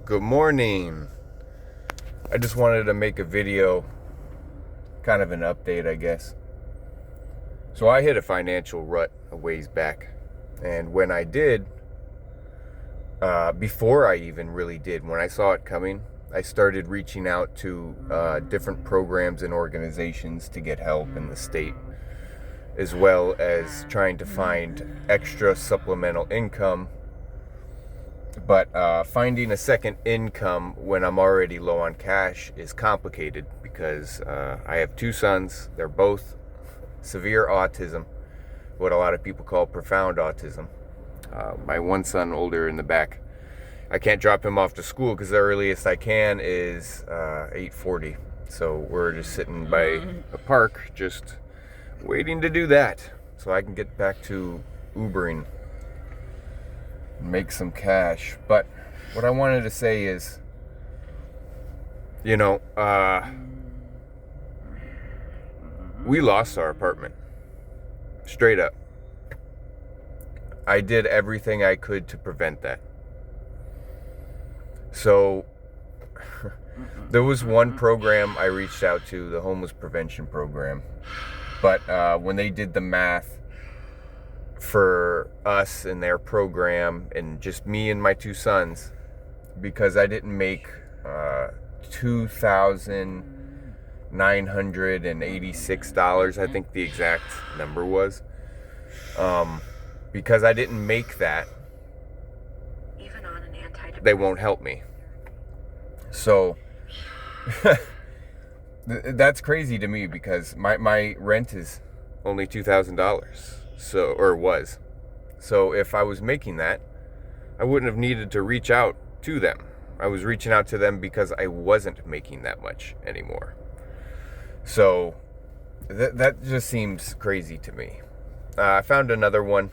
Good morning. I just wanted to make a video, kind of an update, I guess. So I hit a financial rut a ways back. And when I did, before I even really did, when I saw it coming, I started reaching out to different programs and organizations to get help in the state, as well as trying to find extra supplemental income. But finding a second income when I'm already low on cash is complicated because I have two sons. They're both severe autism, what a lot of people call profound autism. My one son, older in the back, I can't drop him off to school because the earliest I can is 8:40. So we're just sitting by a park, just waiting to do that so I can get back to Ubering, make some cash. But what I wanted to say is, we lost our apartment. Straight up. I did everything I could to prevent that. So there was one program I reached out to, the homeless prevention program. But when they did the math for us and their program and just me and my two sons, because I didn't make $2,986, I think the exact number was, because I didn't make that, they won't help me. So that's crazy to me because my rent is only $2,000. So, or was. So if I was making that, I wouldn't have needed to reach out to them. I was reaching out to them because I wasn't making that much anymore. So that just seems crazy to me. I found another one.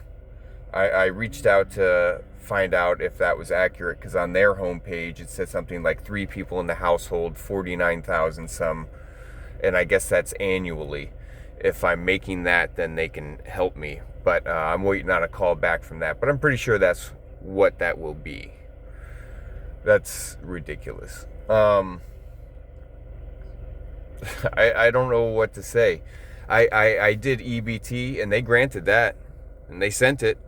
I reached out to find out if that was accurate because on their homepage it said something like 3 people in the household, 49,000 some, and I guess that's annually. If I'm making that, then they can help me. But I'm waiting on a call back from that. But I'm pretty sure that's what that will be. That's ridiculous. I don't know what to say. I did EBT, and they granted that. And they sent it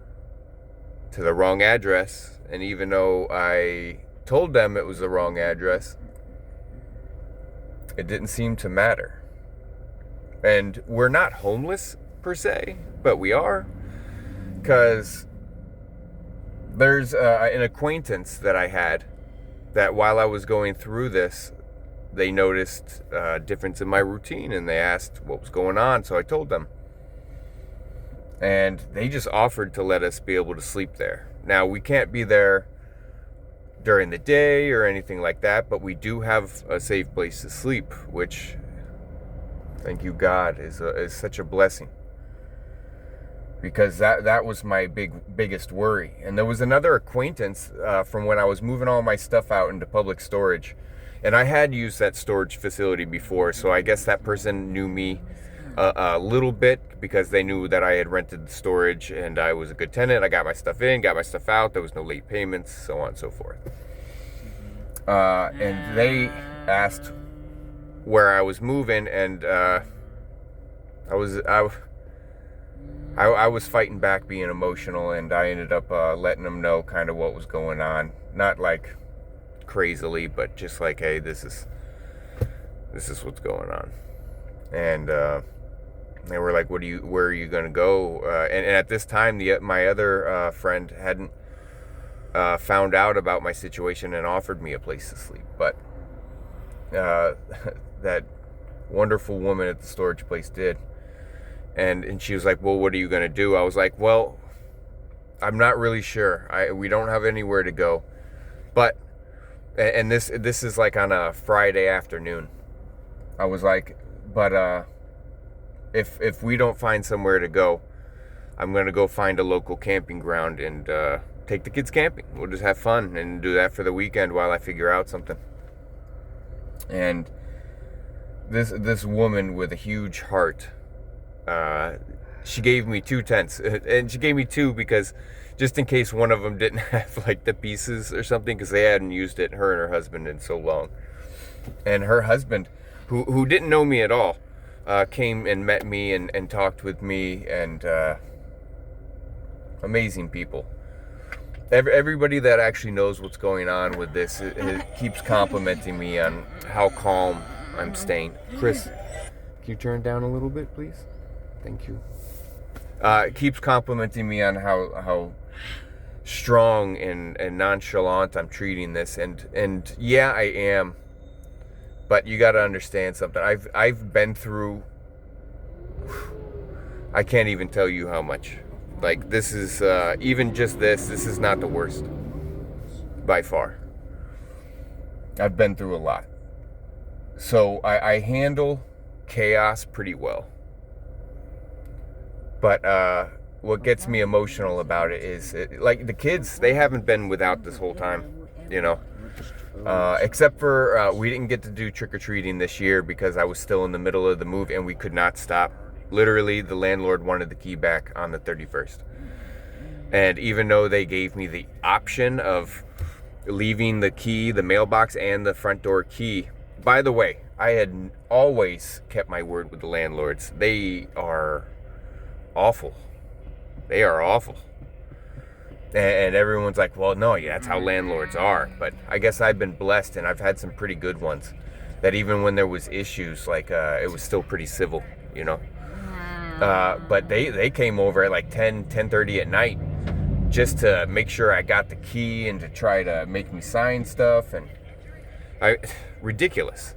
to the wrong address. And even though I told them it was the wrong address, it didn't seem to matter. And we're not homeless per se, but we are, because there's an acquaintance that I had that while I was going through this, they noticed a difference in my routine and they asked what was going on. So I told them, and they just offered to let us be able to sleep there. Now, we can't be there during the day or anything like that, but we do have a safe place to sleep, which, thank you, God, is such a blessing. Because that was my biggest worry. And there was another acquaintance from when I was moving all my stuff out into public storage. And I had used that storage facility before, so I guess that person knew me a little bit because they knew that I had rented the storage and I was a good tenant. I got my stuff in, got my stuff out. There was no late payments, so on and so forth. And they asked where I was moving, and I was fighting back, being emotional, and I ended up letting them know kind of what was going on. Not like crazily, but just like, hey, this is what's going on. And they were like, where are you gonna go? And at this time, my other friend hadn't found out about my situation and offered me a place to sleep, but that wonderful woman at the storage place did. And she was like, well, what are you going to do? I was like, well, I'm not really sure. We don't have anywhere to go. But, and this is like on a Friday afternoon. I was like, but if we don't find somewhere to go, I'm going to go find a local camping ground and take the kids camping. We'll just have fun and do that for the weekend while I figure out something. And this woman with a huge heart, she gave me 2 tents, and she gave me 2 because just in case one of them didn't have like the pieces or something, because they hadn't used it, her and her husband, in so long. And her husband, who didn't know me at all, came and met me and talked with me, and amazing people. Everybody that actually knows what's going on with this it keeps complimenting me on how calm I'm staying. Chris, can you turn down a little bit, please? Thank you. It keeps complimenting me on how strong and nonchalant I'm treating this, and yeah, I am. But you got to understand something. I've been through. I can't even tell you how much. Like, this is even just this is not the worst by far. I've been through a lot. So I handle chaos pretty well. But what gets me emotional about it is, like, the kids, they haven't been without this whole time, you know. Except for we didn't get to do trick-or-treating this year because I was still in the middle of the move and we could not stop. Literally, the landlord wanted the key back on the 31st. And even though they gave me the option of leaving the key, the mailbox, and the front door key. By the way, I had always kept my word with the landlords. They are awful. They are awful. And everyone's like, well, no, yeah, that's how landlords are. But I guess I've been blessed, and I've had some pretty good ones. That even when there was issues, like, it was still pretty civil, you know. But they came over at like 10:30 at night just to make sure I got the key and to try to make me sign stuff. And ridiculous.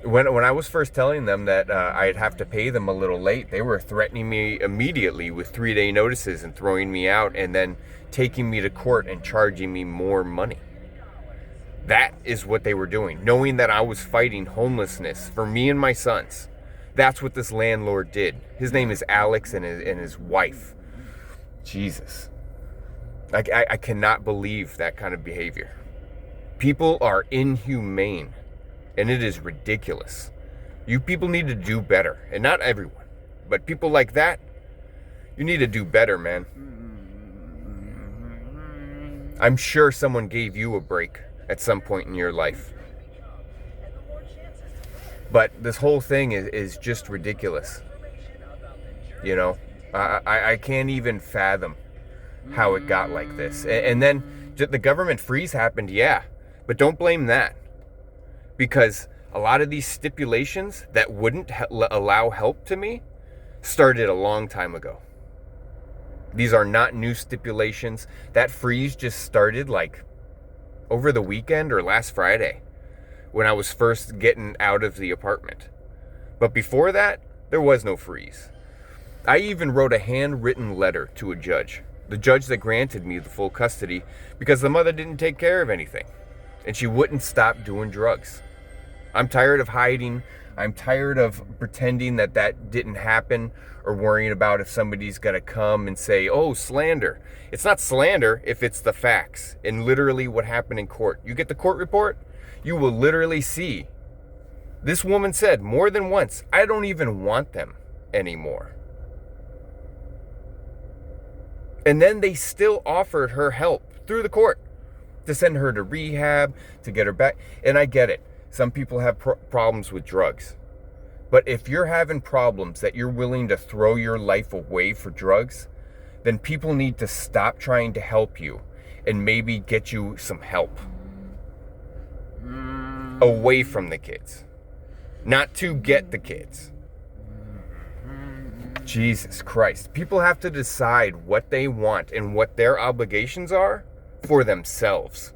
When I was first telling them that I'd have to pay them a little late, they were threatening me immediately with 3-day notices and throwing me out and then taking me to court and charging me more money. That is what they were doing, knowing that I was fighting homelessness for me and my sons. That's what this landlord did. His name is Alex and his wife. Jesus. I cannot believe that kind of behavior. People are inhumane. And it is ridiculous. You people need to do better. And not everyone. But people like that, you need to do better, man. I'm sure someone gave you a break at some point in your life. But this whole thing is just ridiculous. You know? I can't even fathom how it got like this. And then the government freeze happened, yeah. But don't blame that. Because a lot of these stipulations that wouldn't allow help to me started a long time ago. These are not new stipulations. That freeze just started like over the weekend or last Friday when I was first getting out of the apartment. But before that, there was no freeze. I even wrote a handwritten letter to a judge, the judge that granted me the full custody, because the mother didn't take care of anything and she wouldn't stop doing drugs. I'm tired of hiding. I'm tired of pretending that didn't happen or worrying about if somebody's going to come and say, oh, slander. It's not slander if it's the facts and literally what happened in court. You get the court report, you will literally see. This woman said more than once, I don't even want them anymore. And then they still offered her help through the court to send her to rehab, to get her back. And I get it. Some people have problems with drugs. But if you're having problems that you're willing to throw your life away for drugs, then people need to stop trying to help you and maybe get you some help away from the kids, not to get the kids. Jesus Christ. People have to decide what they want and what their obligations are for themselves.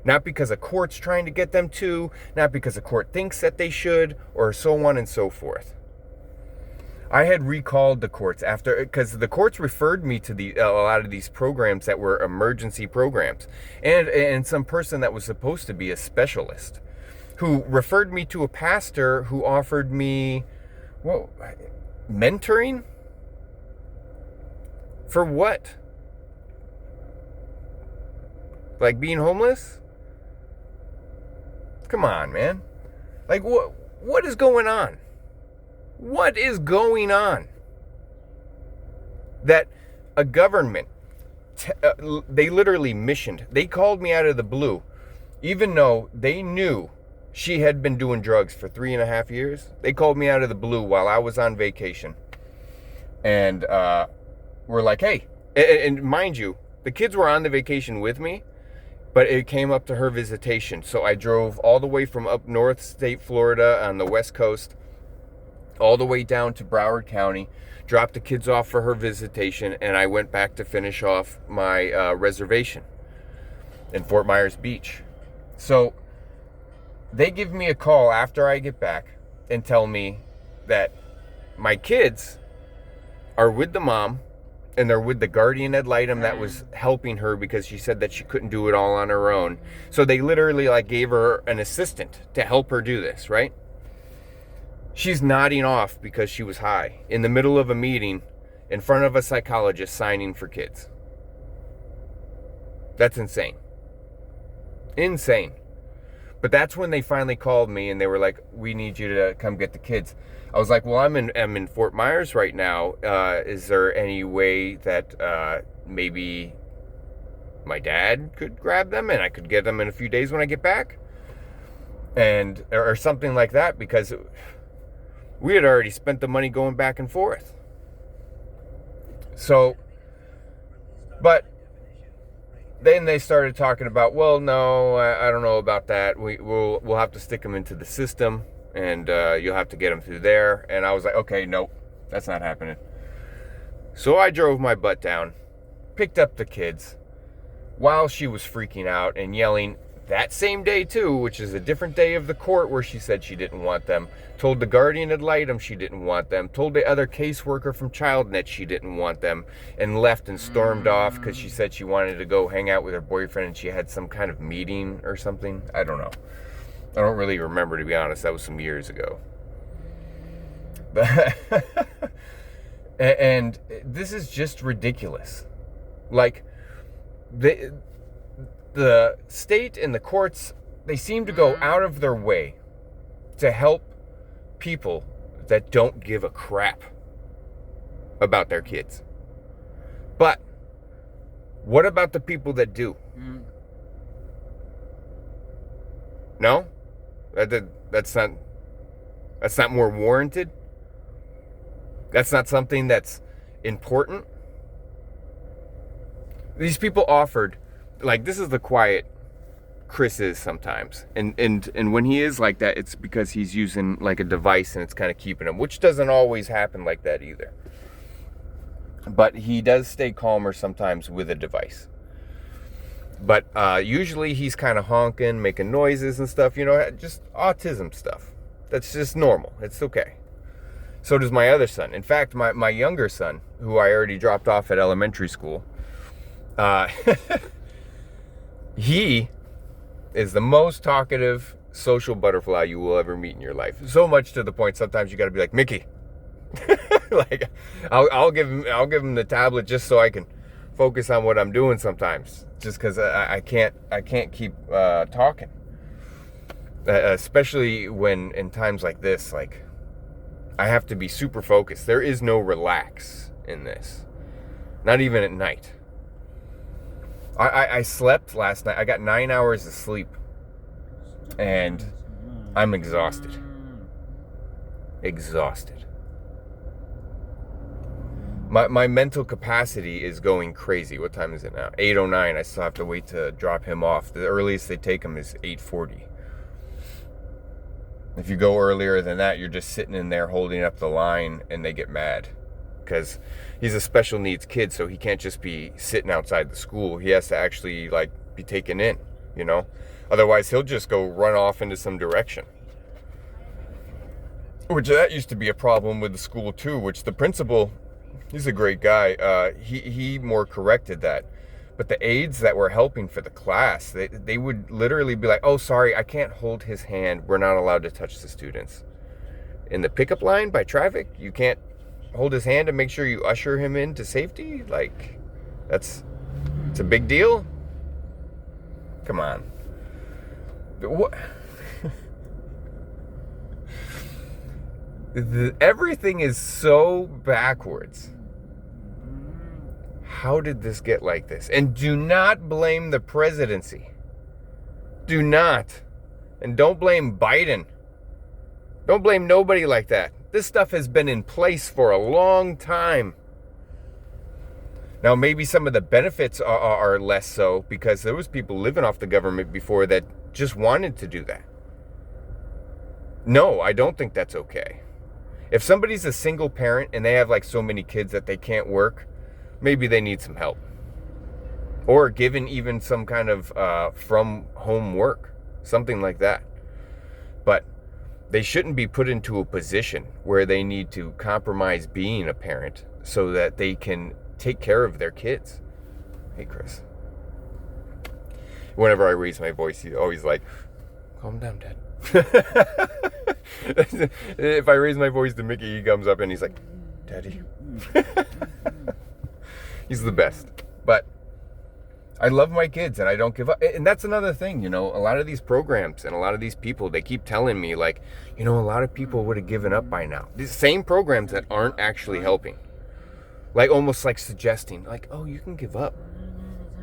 Not because a court's trying to get them to, not because a court thinks that they should, or so on and so forth. I had recalled the courts because the courts referred me to a lot of these programs that were emergency programs, and some person that was supposed to be a specialist, who referred me to a pastor who offered me, mentoring? For what? Like being homeless? Come on, man. Like, what is going on? What is going on? That a government they literally missioned. They called me out of the blue, even though they knew she had been doing drugs for 3.5 years. They called me out of the blue while I was on vacation. And were like, hey, and mind you, the kids were on the vacation with me, but it came up to her visitation. So I drove all the way from up north state Florida on the West Coast, all the way down to Broward County, dropped the kids off for her visitation, and I went back to finish off my reservation in Fort Myers Beach. So they give me a call after I get back and tell me that my kids are with the mom, and they're with the guardian ad litem that was helping her because she said that she couldn't do it all on her own. So they literally like gave her an assistant to help her do this, right? She's nodding off because she was high in the middle of a meeting in front of a psychologist signing for kids. That's insane. Insane. But that's when they finally called me and they were like, we need you to come get the kids. I was like, well, I'm in Fort Myers right now. Is there any way that maybe my dad could grab them and I could get them in a few days when I get back? And or something like that, because we had already spent the money going back and forth. So, but then they started talking about, well, no, I don't know about that. We'll have to stick them into the system, and you'll have to get them through there. And I was like, okay, nope, that's not happening. So I drove my butt down, picked up the kids, while she was freaking out and yelling that same day too, which is a different day of the court where she said she didn't want them, told the guardian ad litem she didn't want them, told the other caseworker from ChildNet she didn't want them, and left and stormed off because she said she wanted to go hang out with her boyfriend and she had some kind of meeting or something. I don't know. I don't really remember, to be honest. That was some years ago. And this is just ridiculous. Like, the state and the courts, they seem to go out of their way to help people that don't give a crap about their kids. But what about the people that do? No? That's not more warranted? That's not something that's important? These people offered, like, this is the quiet Chris is sometimes. And when he is like that, it's because he's using like a device and it's kind of keeping him, which doesn't always happen like that either. But he does stay calmer sometimes with a device. But usually he's kind of honking, making noises and stuff, you know, just autism stuff. That's just normal. It's okay. So does my other son. In fact, my younger son, who I already dropped off at elementary school, he is the most talkative social butterfly you will ever meet in your life. So much to the point sometimes you got to be like, Mickey. Like, I'll give him the tablet just so I can focus on what I'm doing sometimes, just because I can't keep talking, especially when in times like this, like, I have to be super focused. There is no relax in this, not even at night. I slept last night. I got 9 hours of sleep, and I'm exhausted. My mental capacity is going crazy. What time is it now? 8:09. I still have to wait to drop him off. The earliest they take him is 8:40. If you go earlier than that, you're just sitting in there holding up the line, and they get mad. Because he's a special needs kid, so he can't just be sitting outside the school. He has to actually, like, be taken in, you know? Otherwise, he'll just go run off into some direction. Which, that used to be a problem with the school, too, which the principal, he's a great guy. He more corrected that. But the aides that were helping for the class, they would literally be like, oh, sorry, I can't hold his hand. We're not allowed to touch the students. In the pickup line by traffic, you can't hold his hand and make sure you usher him into safety? Like, it's a big deal? Come on. What? Everything is so backwards. how did this get like this? And do not blame the presidency. Do not. And don't blame Biden. Don't blame nobody like that. This stuff has been in place for a long time. Now, maybe some of the benefits are less so because there was people living off the government before that just wanted to do that. No, I don't think that's okay. If somebody's a single parent and they have like so many kids that they can't work, maybe they need some help. Or given even some kind of from home work, something like that. But they shouldn't be put into a position where they need to compromise being a parent so that they can take care of their kids. Hey, Chris. Whenever I raise my voice, he's always like, calm down, Dad. If I raise my voice to Mickey, he comes up and he's like, Daddy. He's the best. But I love my kids and I don't give up. And that's another thing, you know, a lot of these programs and a lot of these people, they keep telling me like, you know, a lot of people would have given up by now. These same programs that aren't actually helping. Like almost like suggesting like, oh, you can give up.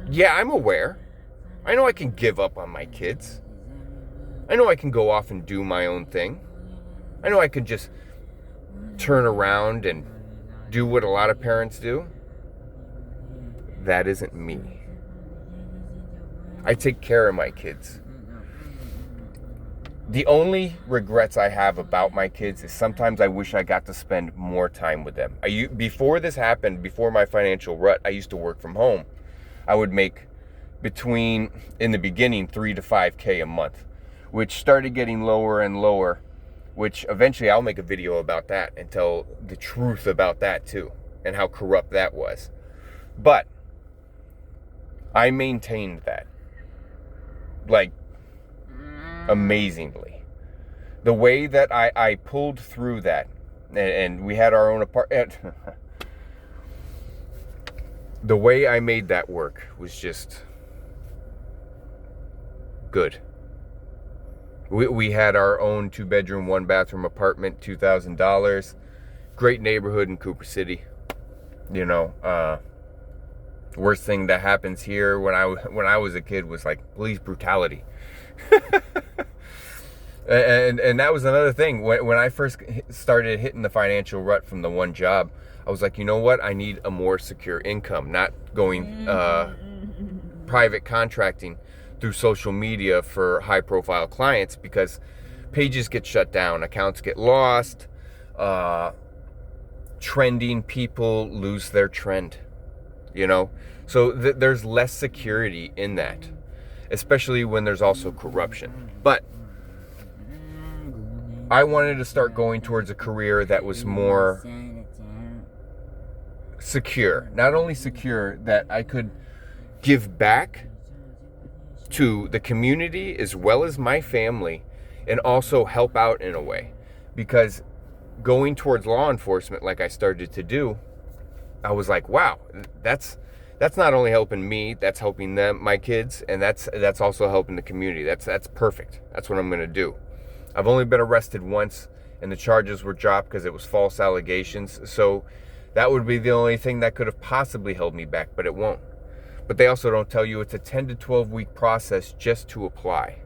Yeah, I'm aware. I know I can give up on my kids. I know I can go off and do my own thing. I know I can just turn around and do what a lot of parents do. That isn't me. I take care of my kids. The only regrets I have about my kids is sometimes I wish I got to spend more time with them. Before this happened, before my financial rut, I used to work from home. I would make between, in the beginning, 3 to 5K a month, which started getting lower and lower, which eventually I'll make a video about that and tell the truth about that too, and how corrupt that was. But I maintained that. Like, amazingly. The way that I pulled through that, and we had our own apartment. The way I made that work was just good. We had our own 2-bedroom, 1-bathroom apartment, $2,000. Great neighborhood in Cooper City. You know, worst thing that happens here when I was a kid was like police brutality. and that was another thing. When I first started hitting the financial rut from the one job, I was like, you know what? I need a more secure income, not going private contracting through social media for high profile clients, because pages get shut down, accounts get lost, trending people lose their trend, you know? So there's less security in that, especially when there's also corruption. But I wanted to start going towards a career that was more secure. Not only secure, that I could give back to the community as well as my family, and also help out in a way. Because going towards law enforcement like I started to do, I was like, wow, that's not only helping me, that's helping them, my kids, and that's also helping the community. That's perfect. That's what I'm going to do. I've only been arrested once, and the charges were dropped because it was false allegations. So that would be the only thing that could have possibly held me back, but it won't. But they also don't tell you it's a 10 to 12 week process just to apply.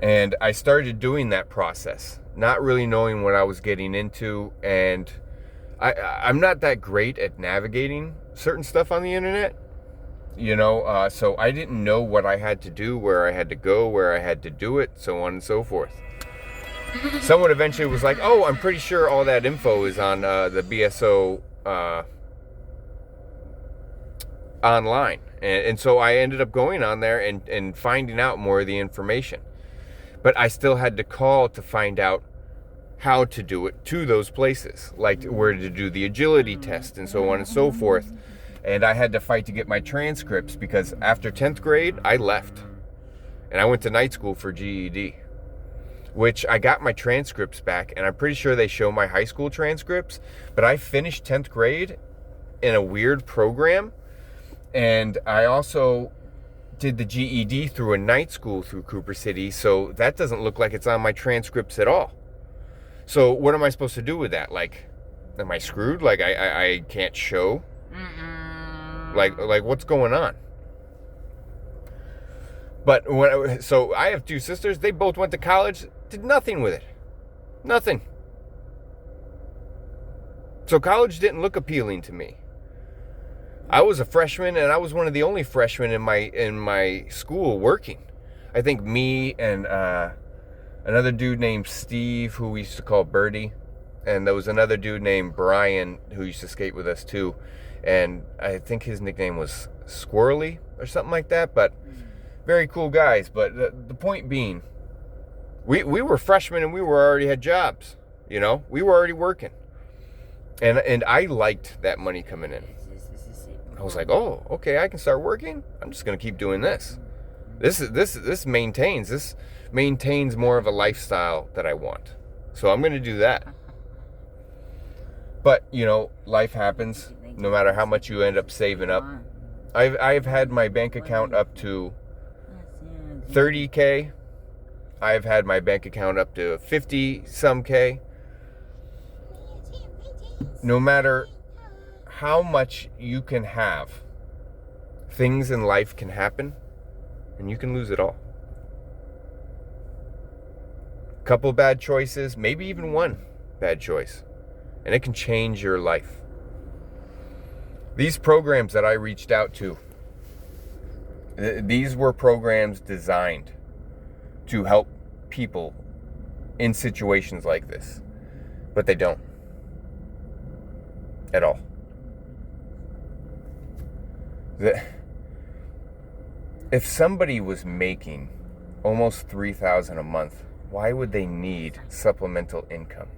And I started doing that process, not really knowing what I was getting into, and I'm not that great at navigating certain stuff on the internet, you know, so I didn't know what I had to do, where I had to go, where I had to do it, so on and so forth. Someone eventually was like, oh, I'm pretty sure all that info is on the BSO online. And so I ended up going on there and finding out more of the information. But I still had to call to find out how to do it to those places, like where to do the agility test and so on and so forth. And I had to fight to get my transcripts, because after 10th grade, I left. And I went to night school for GED, which I got my transcripts back, and I'm pretty sure they show my high school transcripts, but I finished 10th grade in a weird program, and I also did the GED through a night school through Cooper City, so that doesn't look like it's on my transcripts at all. So what am I supposed to do with that? Like, Am I screwed? Like I can't show? Mm-mm. Like what's going on? But so I have two sisters. They both went to college, did nothing with it. Nothing. So college didn't look appealing to me. I was a freshman, and I was one of the only freshmen in my school working. I think me and another dude named Steve, who we used to call Birdie, and there was another dude named Brian who used to skate with us too, and I think his nickname was Squirrely or something like that. But very cool guys. But the point being, we were freshmen and we already had jobs. We were already working, and I liked that money coming in. I was like, oh, okay, I can start working. I'm just gonna keep doing this. This maintains more of a lifestyle that I want. So I'm gonna do that. But life happens. No matter how much you end up saving up. I've had my bank account up to $30K. I've had my bank account up to 50 some K. No matter how much you can have, things in life can happen and you can lose it all. A couple bad choices, maybe even one bad choice, and it can change your life. These programs that I reached out to, these were programs designed to help people in situations like this, but they don't at all. If somebody was making almost $3,000 a month, why would they need supplemental income?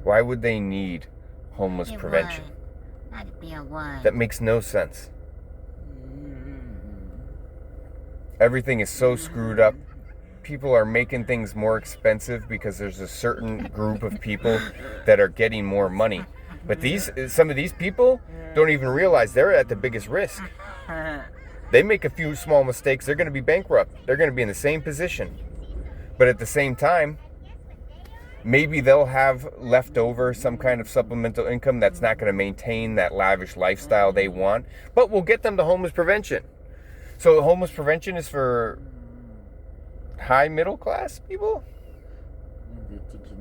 Why would they need homeless prevention? That makes no sense. Everything is so screwed up. People are making things more expensive because there's a certain group of people that are getting more money. But some of these people don't even realize they're at the biggest risk. They make a few small mistakes, they're going to be bankrupt. They're going to be in the same position. But at the same time, maybe they'll have left over some kind of supplemental income that's not going to maintain that lavish lifestyle they want, but will get them to homeless prevention. So homeless prevention is for high middle class people?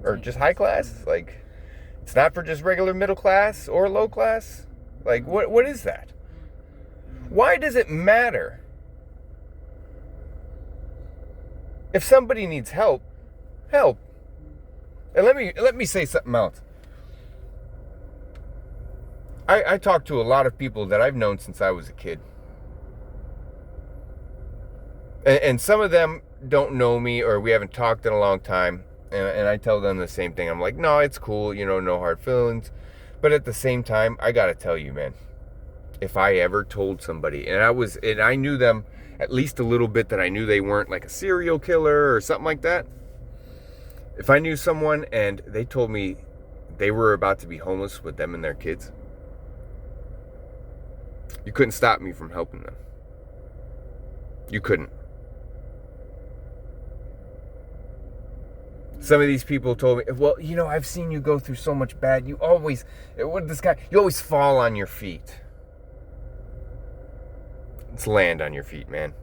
Or just high class? Like, it's not for just regular middle class or low class? Like, what is that? Why does it matter? If somebody needs help, help. And let me say something else. I talk to a lot of people that I've known since I was a kid. And some of them don't know me, or we haven't talked in a long time. And I tell them the same thing. I'm like, no, it's cool, no hard feelings. But at the same time, I gotta tell you, man, if I ever told somebody, and I knew them at least a little bit, that I knew they weren't like a serial killer or something like that. If I knew someone and they told me they were about to be homeless with them and their kids, you couldn't stop me from helping them. You couldn't. Some of these people told me, well, I've seen you go through so much bad. You always fall on your feet. It's land on your feet, man.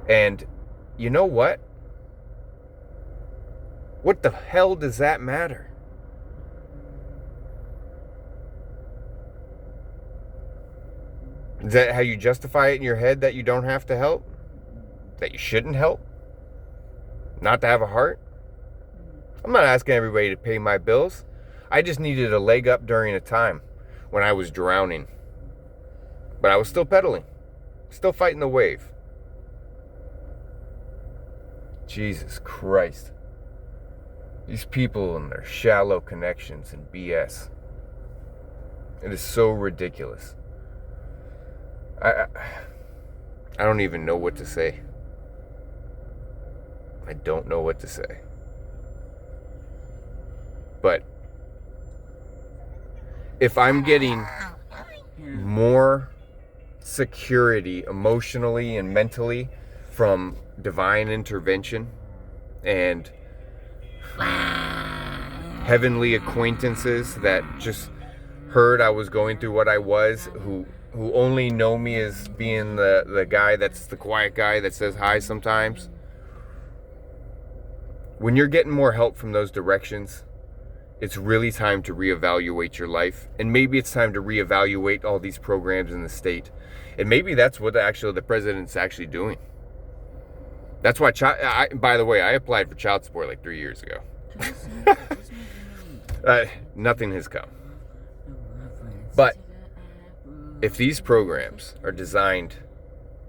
And you know what? What the hell does that matter? Is that how you justify it in your head, that you don't have to help? That you shouldn't help? Not to have a heart? I'm not asking everybody to pay my bills. I just needed a leg up during a time when I was drowning. But I was still pedaling. Still fighting the wave. Jesus Christ. These people and their shallow connections and BS. It is so ridiculous. I don't even know what to say. I don't know what to say. But if I'm getting more security emotionally and mentally from divine intervention and heavenly acquaintances that just heard I was going through what I was, who only know me as being the guy that's the quiet guy that says hi sometimes. When you're getting more help from those directions, it's really time to reevaluate your life. And maybe it's time to reevaluate all these programs in the state. And maybe that's what the president's actually doing. That's why, by the way, I applied for child support like 3 years ago. Nothing has come. But if these programs are designed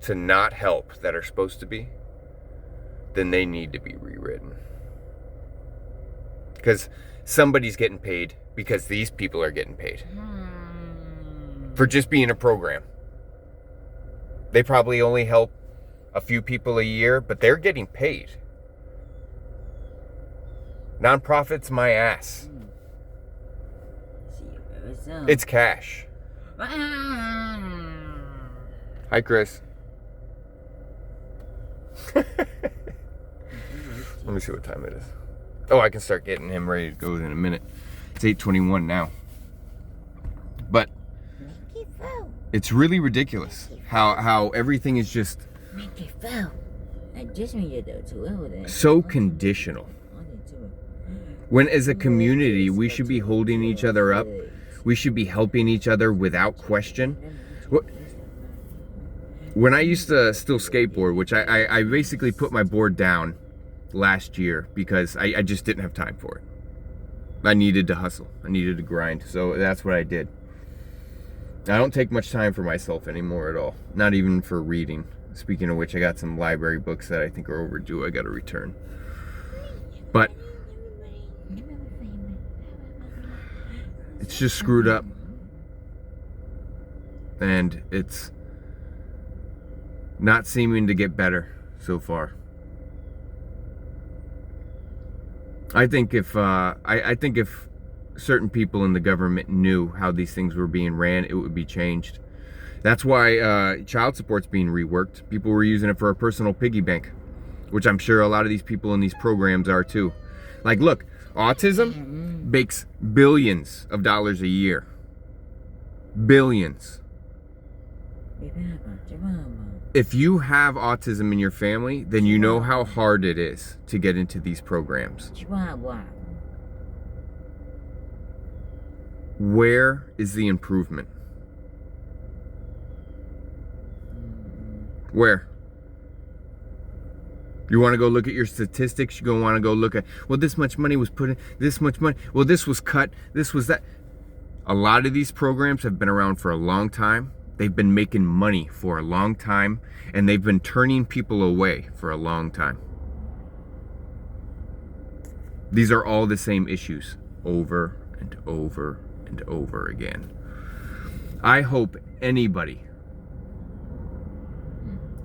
to not help that are supposed to be, then they need to be rewritten. Because somebody's getting paid because these people are getting paid for just being a program. They probably only help a few people a year, but they're getting paid. Nonprofits, my ass. It's cash. Hi, Chris. Let me see what time it is. Oh, I can start getting him ready to go in a minute. It's 8:21 now. But it's really ridiculous how everything is just so conditional. When as a community, we should be holding each other up. We should be helping each other without question. When I used to still skateboard, which I basically put my board down last year because I just didn't have time for it. I needed to hustle. I needed to grind. So that's what I did. I don't take much time for myself anymore at all. Not even for reading. Speaking of which, I got some library books that I think are overdue. I got to return. But it's just screwed up. And it's not seeming to get better so far. I think if certain people in the government knew how these things were being ran, it would be changed. That's why child support's being reworked. People were using it for a personal piggy bank, which I'm sure a lot of these people in these programs are too. Like, look, autism makes billions of dollars a year. Billions. If you have autism in your family, then you know how hard it is to get into these programs. Where is the improvement? Where? You want to go look at your statistics? You're going to want to go look at, well, this much money was put in, this much money, well, this was cut, this was that. A lot of these programs have been around for a long time. They've been making money for a long time, and they've been turning people away for a long time. These are all the same issues over and over and over again. I hope anybody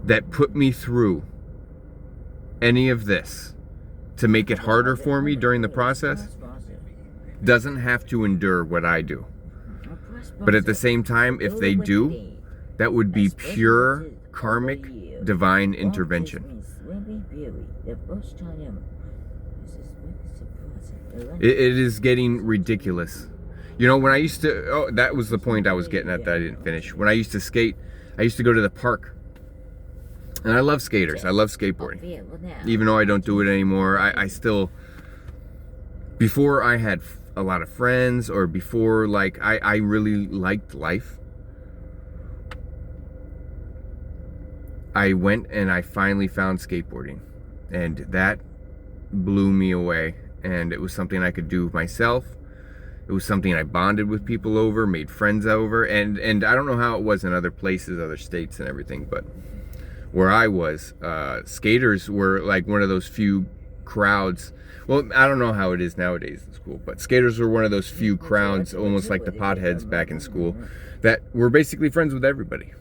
that put me through any of this to make it harder for me during the process doesn't have to endure what I do. But at the same time, if they do, that would be pure karmic divine intervention. It is getting ridiculous. You know, when I used to, that was the point I was getting at that I didn't finish. When I used to skate, I used to go to the park. And I love skaters. I love skateboarding. Even though I don't do it anymore, I still, before I had a lot of friends, or before, like, I really liked life, I went and I finally found skateboarding, and that blew me away. And it was something I could do myself. It was something I bonded with people over, made friends over, and I don't know how it was in other places, other states and everything, but where I was, skaters were like one of those few crowds. Well, I don't know how it is nowadays in school, but skaters were one of those few crowds, almost like the potheads back in school, that were basically friends with everybody.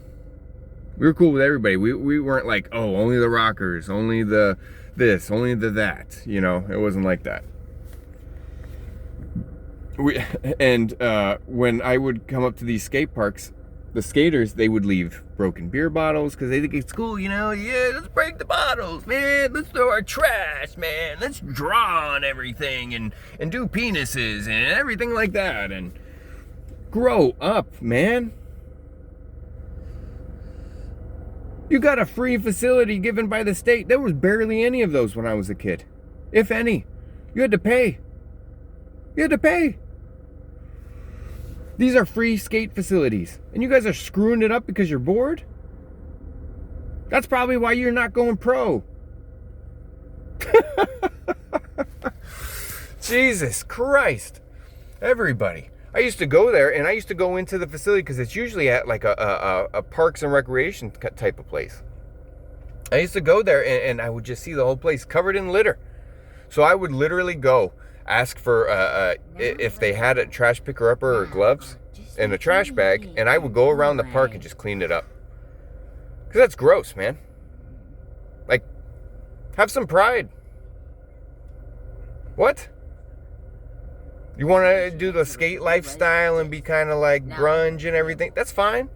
We were cool with everybody. We weren't like, oh, only the rockers, only the this, only the that. You know, it wasn't like that. When I would come up to these skate parks, the skaters, they would leave broken beer bottles because they think it's cool, you know? Yeah, let's break the bottles, man. Let's throw our trash, man. Let's draw on everything and do penises and everything like that. And grow up, man. You got a free facility given by the state. There was barely any of those when I was a kid. If any. You had to pay. You had to pay. These are free skate facilities. And you guys are screwing it up because you're bored? That's probably why you're not going pro. Jesus Christ. Everybody. I used to go there, and I used to go into the facility because it's usually at like a parks and recreation type of place. I used to go there, and I would just see the whole place covered in litter. So I would literally go ask for if they had a trash picker upper or gloves and a trash bag, and I would go around the park and just clean it up. Because that's gross, man. Like, have some pride. What? You want to do the skate lifestyle and be kind of like grunge and everything? That's fine.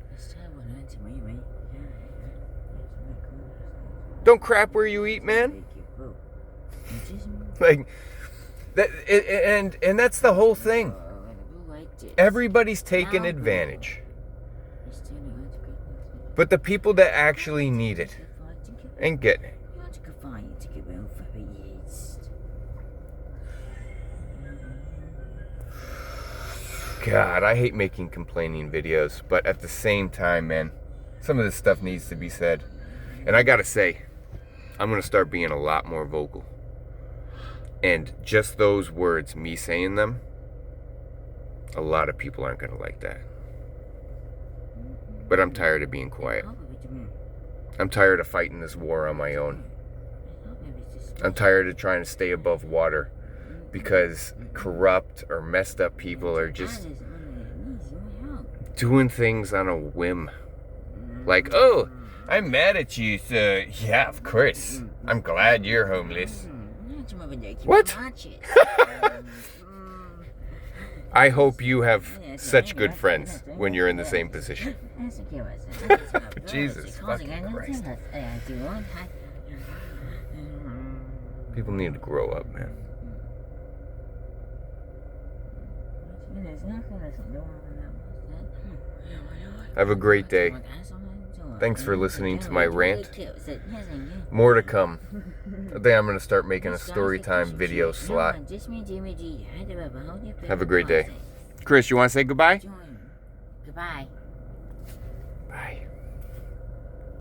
Don't crap where you eat, man. Like that, and that's the whole thing. Everybody's taking advantage, but the people that actually need it ain't getting it. God, I hate making complaining videos, but at the same time, man, some of this stuff needs to be said. And I gotta say, I'm gonna start being a lot more vocal. And just those words, me saying them, a lot of people aren't gonna like that. But I'm tired of being quiet. I'm tired of fighting this war on my own. I'm tired of trying to stay above water because corrupt or messed up people are just doing things on a whim. Like, oh, I'm mad at you, so yeah, of course. I'm glad you're homeless. What? I hope you have such good friends when you're in the same position. Jesus fucking Christ. People need to grow up, man. Have a great day. Thanks for listening to my rant. More to come. I think I'm going to start making a story time video slot. Have a great day. Chris, you want to say goodbye? Goodbye.